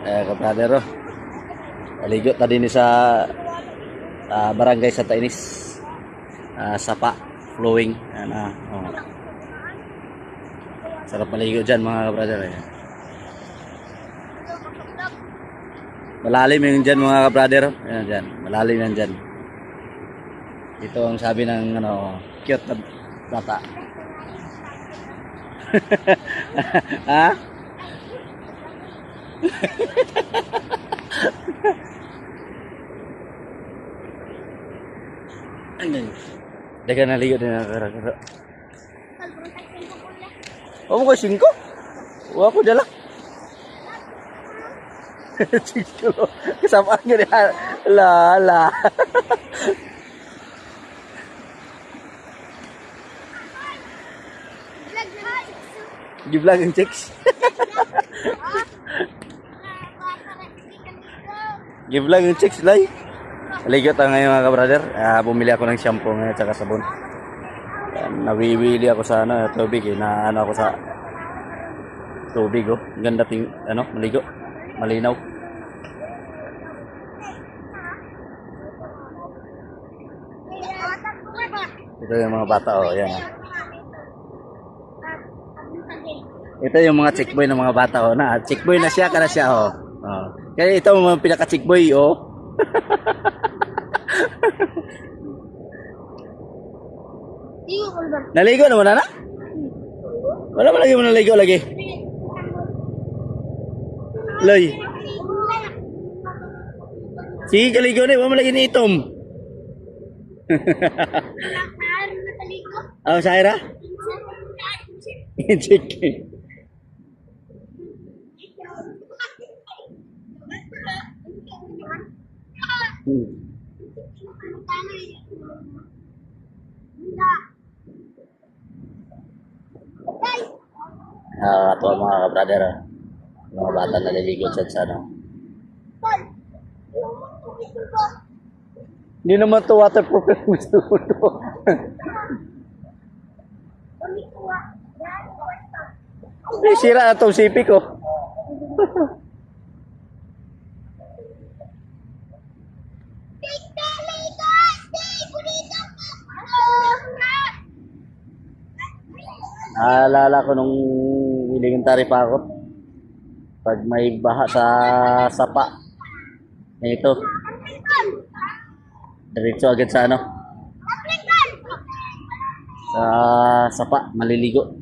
Kapradero. Aligo ta din sa barangay Santa Ines. Sapa flowing. Oh. Sarap maligo dyan mga kabrader. Malalim yung dyan mga kabrader. Ayan dyan. Malalim yan dyan. Ito ang sabi ng cute na bata. Ha? Dagan na ligo din na kara-kara. O mo ko 5? Wa ko dala. 5. Kasama nga ni la. Gi-vlog ang chicks. Gi-vlog ang chicks lay. Aligo tayo ngayon mga ka-brother. Bumili ako ng shampoo ngayon at saka sabon. Nawiwili ako sa tubig ako sa tubig oh. Ganda ting maligo. Malinaw. Ito yung mga bata oh, ayan. Ito yung mga chickboy ng mga bata oh. Chickboy na siya kana siya oh. Kaya ito yung mga pinaka chickboy oh. Naligo naman na? Wala mo lagi mo naligo lagi. Loy. Sige kaligo na, wala mo lagi ni itom. Oh, Saira? Chicken. Ito mga ka-brother, mga bata na naliligo sa Hindi naman to waterproof gusto ko to. Sira na itong sipi ko. Naalala ko nung elementary pa ako. Pag may baha sa sapa. Ito. Diretso agad sa sa sapa, maliligo.